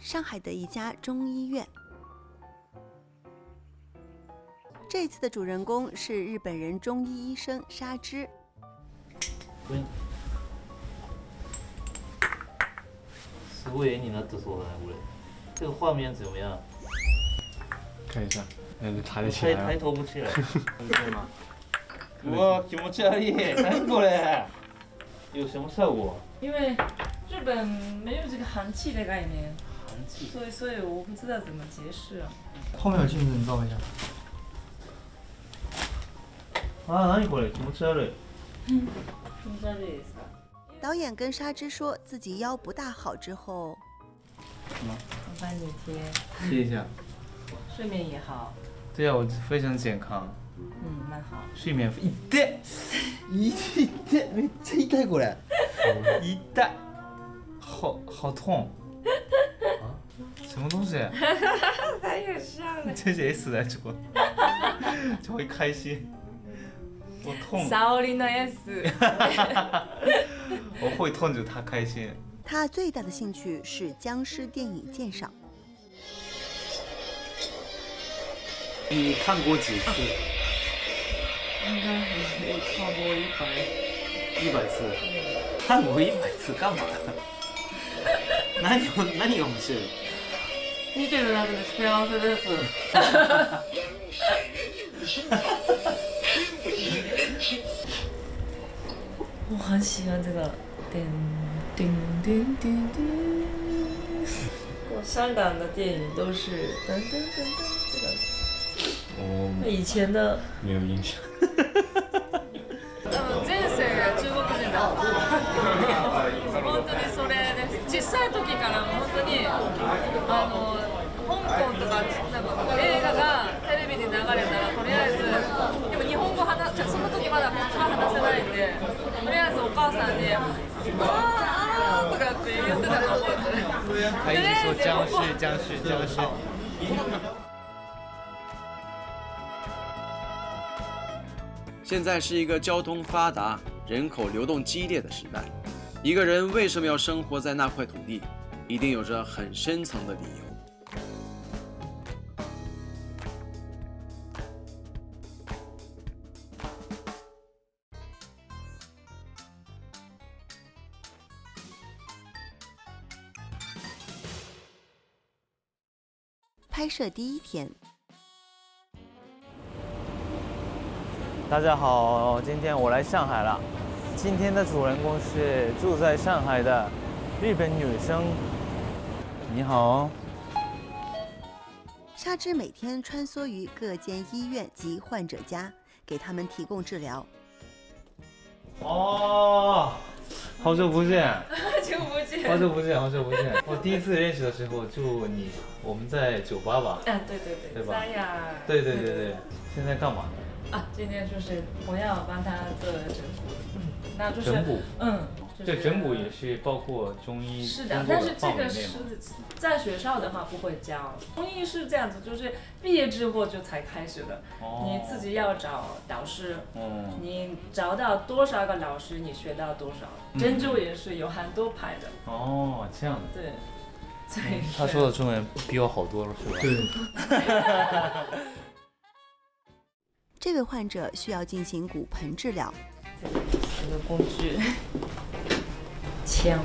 上海的一家中医院。这次的主人公是日本人中医医生沙织。すごい絵になってそうだね，これ。这个画面怎么样？看一下，抬得起来抬头不起来，对吗？哇，気持ち悪い！何これ？有什么效果？因为日本没有这个寒气的概念，寒气。所以我不知道怎么解释啊。后面有镜子，你照一下。啊，何これ？気持ち悪い。気持ち悪いですか？导演跟沙织说自己腰不大好之后，我帮你贴，贴一下。睡眠也好，对啊，我非常健康，蛮好。睡眠痛い痛いめっちゃ痛いこれ。痛い，好痛。啊？什么东西？它也像了。这是 S 的这个，就会开心。我痛。沙織の S。我会痛着他开心。他最大的兴趣是僵尸电影鉴赏。你看过几次应该我看过？100次。看过100次干嘛？何が面白い？見てるだけで幸せです。我很喜欢这个叮叮叮叮叮。我香港的电影都是噔噔噔噔这个。以前的。没有印象。前世が中国人だ。本当にそれで小さい時から本当に香港とかなんか映画がテレビで流れたらとりあえずでも日本語その時まだ本当は話せないんでとりあえずお母さんにあーとかって言ってたの覚えてる。他一直说僵尸僵尸僵尸。现在是一个交通发达、人口流动激烈的时代。一个人为什么要生活在那块土地，一定有着很深层的理由。拍摄第一天，大家好，今天我来上海了。今天的主人公是住在上海的日本女生。你好。沙织每天穿梭于各间医院及患者家，给他们提供治疗。哦，好久不见。好久不见。好久不见，好久不见。我第一次认识的时候就你，我们在酒吧吧？对对对。对吧？三亚。对对对对。现在干嘛呢？今天就是我要帮他做整骨，那就是整骨，就是这整骨也是包括中医是的，但是这个是在学校的话不会教，中医是这样子，就是毕业之后就才开始的，你自己要找导师，你找到多少个老师，你学到多少，针灸也是有很多派的。哦，这样的。对。所以他说的中文比我好多了，是吧？对。这位患者需要进行骨盆治疗。这个工具，枪，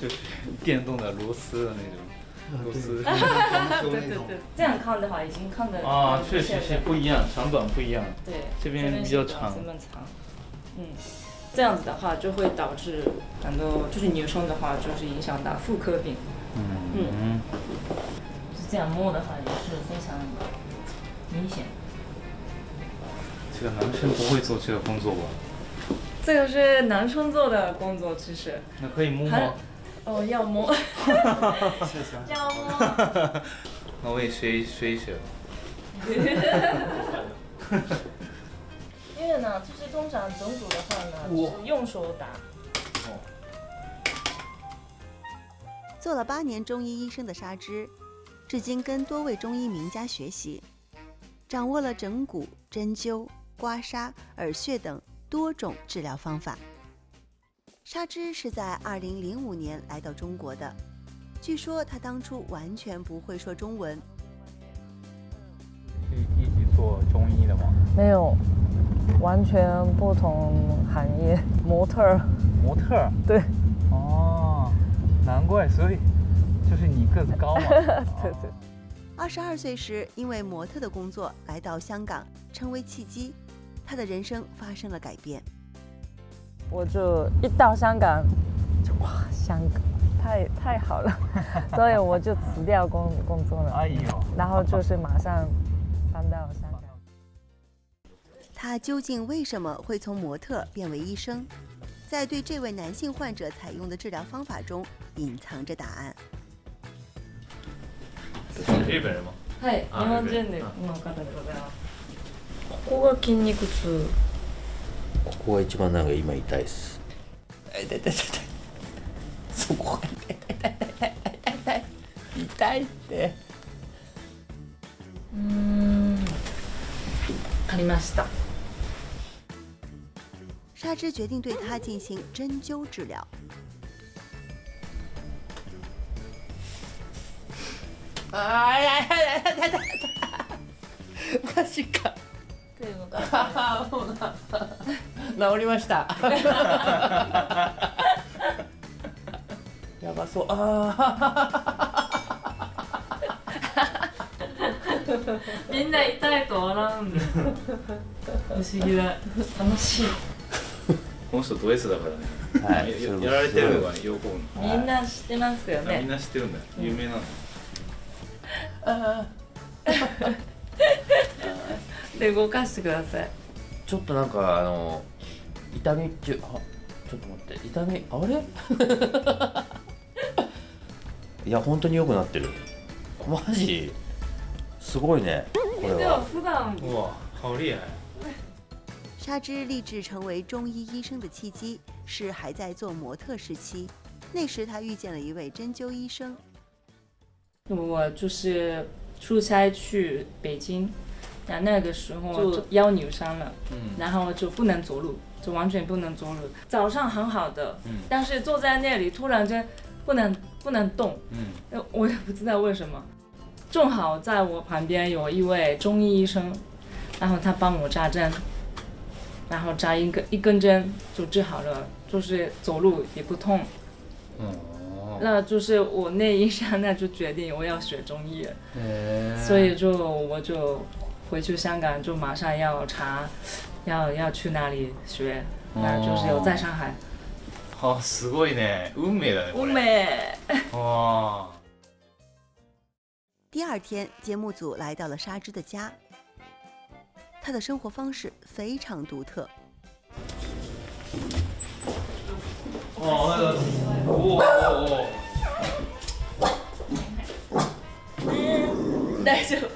就是电动的螺丝的那种螺丝。对对对，这样看的话已经看得啊，确实是不一样，长短不一样。对，这边比较长，这边长。这样子的话就会导致很多，就是女生的话就是影响到妇科病。就是这样摸的话也是非常明显。这个男生不会做这个工作吧？这个是男生做的工作，其实。那可以摸吗？要摸。要摸。那我也学一学。因为呢，就是通常整骨的话呢，就是用手打。做了8年中医医生的沙织，至今跟多位中医名家学习，掌握了整骨、针灸、刮痧、耳穴等多种治疗方法。沙织是在2005年来到中国的，据说他当初完全不会说中文。一起做中医的吗？没有，完全不同行业，模特儿。模特儿？对。哦，难怪，所以就是你个子高嘛。对对。22岁时，因为模特的工作来到香港，成为契机，他的人生发生了改变。我就一到香港，就哇，香港太好了，所以我就辞掉工作了。哎呦，然后就是马上搬到香港。他究竟为什么会从模特变为医生？在对这位男性患者采用的治疗方法中，隐藏着答案。日本人吗？はい、日本人の方でございます。ここが筋肉痛。ここが一番なんか今痛いです。痛い。そこが痛いって。わかりました。纱织决定对他进行针灸治疗。マジか。治りました。やばそう。みんな痛いと笑うんです。不思議だ。楽しい。この人ド S だからね。はい。やられてるのがよく。みんな知ってますよね。みんな知ってるんだよ。有名なの。で動かしてください。ちょっとなんか痛みっていうちょっと待って痛みあれいや本当に良くなってる。マジすごいねこれでもは。普段哇，好厉害！纱织立志成为中医医生的契机是还在做模特时期，那时他遇见了一位针灸医生。我就是出差去北京，那个时候就腰扭伤了，然后就不能走路，就完全不能走路。早上很好的，但是坐在那里突然间不能动，我也不知道为什么。正好在我旁边有一位中医医生，然后他帮我扎针，然后扎一根针就治好了，就是走路也不痛。那就是我那一刹那就决定我要学中医，所以我就回去香港，就马上要查，要去哪里学，那就是有在上海。あ、すごいね。運命だね。运命。哇。第二天，节目组来到了纱织的家，他的生活方式非常独特。大丈夫。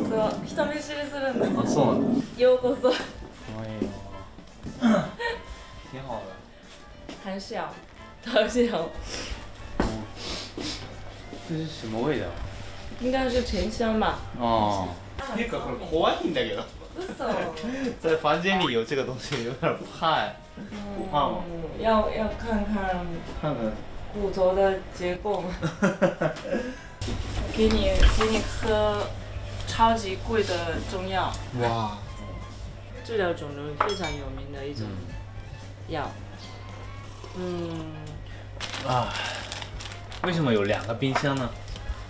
そう、人見知りするんです。あ、そうなんだ。ようこそ。挺好的。谈笑，好笑。这是什么味道？应该是沉香吧。哦。ていうかこれ怖いんだけど。嘘。在房间里有这个东西有点怕。怕吗？要看看看看骨头的结构。给你喝超级贵的中药。哇。治疗肿瘤非常有名的一种药。啊。为什么有两个冰箱呢？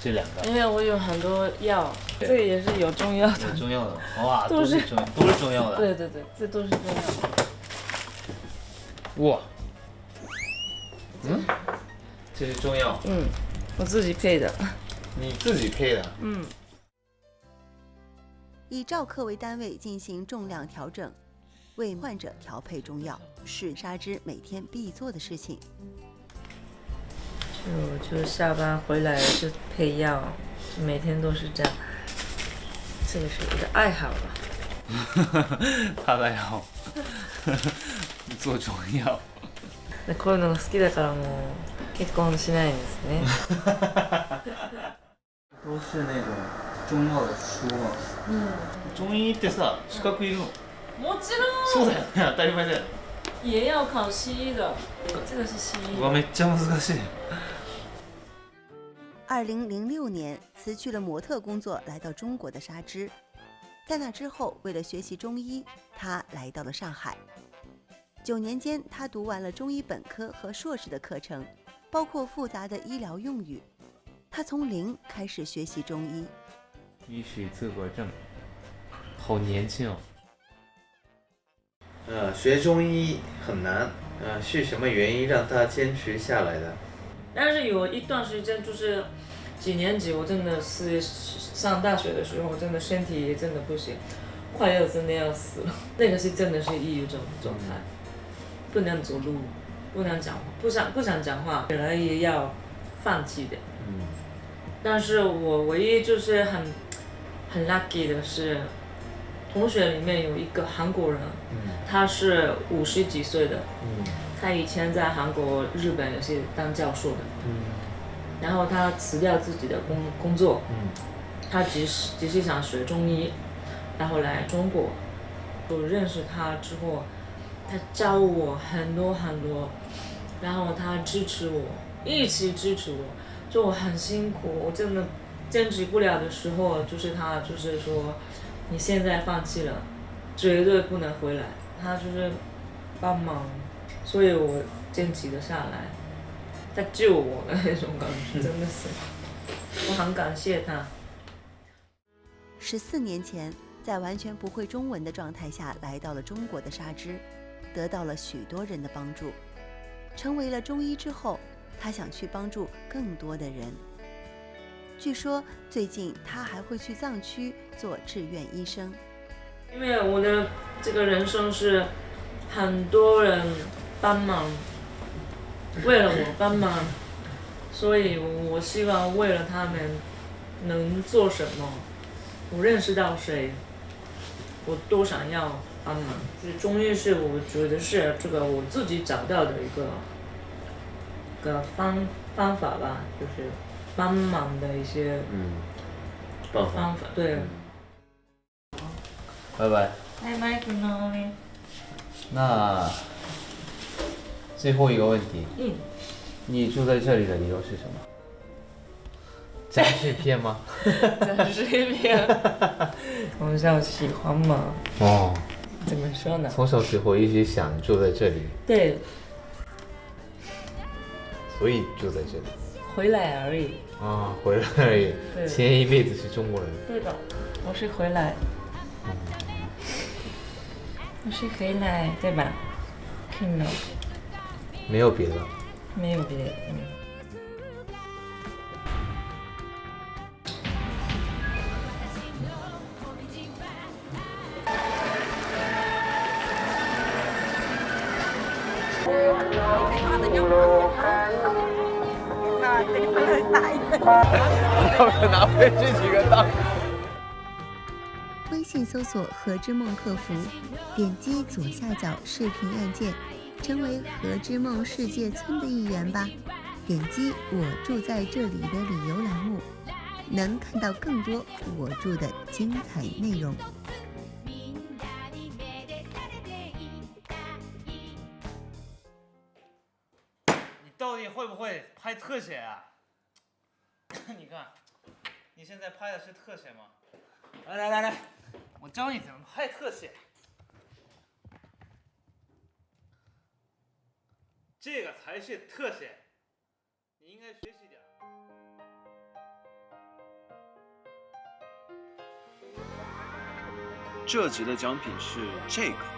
这两个。因为我有很多药，这个也是有中药的。有中药的。哇，都是中药的。对对对，这都是中药。哇。这是中药。我自己配的。你自己配的？以兆克为单位进行重量调整，为患者调配中药，是纱织每天必做的事情。就下班回来就配药，就每天都是这样。这个是我的爱好吧。他的药。做中药。こういうのが好きだからもう結婚しないんですね。都是那种中药的书嘛。中医ってさ、資格いるの？もちろん。そうだよね、当たり前だよ。也要考西医的，这个是西医。うわ、めっちゃ難しい。2006年辞去了模特工作，来到中国的纱织。在那之后，为了学习中医，他来到了上海。9年间，他读完了中医本科和硕士的课程，包括复杂的医疗用语。他从零开始学习中医。医师资格证，好年轻哦。学中医很难，是什么原因让他坚持下来的？但是有一段时间就是几年级，我真的是上大学的时候，真的身体真的不行，快要真的要死了。那个是真的是抑郁症状态，不能走路，不能讲话，不想讲话，本来也要放弃的。但是我唯一就是很 lucky 的是，同学里面有一个韩国人，他是50几岁的，他以前在韩国、日本也是当教授的，然后他辞掉自己的工作，他只是想学中医，然后来中国，我认识他之后，他教我很多，然后他支持我，一起支持我，就我很辛苦，我真的坚持不了的时候，就是他就是说，你现在放弃了，绝对不能回来，他就是帮忙，所以我坚持了下来，他救我的那种感觉，真的是，我很感谢他。14年前，在完全不会中文的状态下来到了中国的纱织，得到了许多人的帮助。成为了中医之后，他想去帮助更多的人。据说最近他还会去藏区做志愿医生。因为我的这个人生是很多人帮忙，为了我帮忙，所以我希望为了他们能做什么，我认识到谁，我都想要帮忙。就是中医是我觉得是这个我自己找到的一个方法吧，就是帮忙的一些方法。对。拜拜。拜拜，good morning。那最后一个问题，你住在这里的理由是什么？展示片吗？展示片。从小喜欢嘛。哦。怎么说呢？从小时候一直想住在这里。对。所以住在这里。回来而已。啊，回来而已。对。前一辈子是中国人。对的，我是回来。我是回来，对吧？看到。没有别的。没有别的。拿回去几个当。微信搜索“和之梦客服”，点击左下角视频按键，成为和之梦世界村的一员吧。点击“我住在这里”的理由栏目，能看到更多我住的精彩内容。你到底会不会拍特写啊？你看，你现在拍的是特写吗？来，我教你怎么拍特写。这个才是特写，你应该学习点。这集的奖品是这个。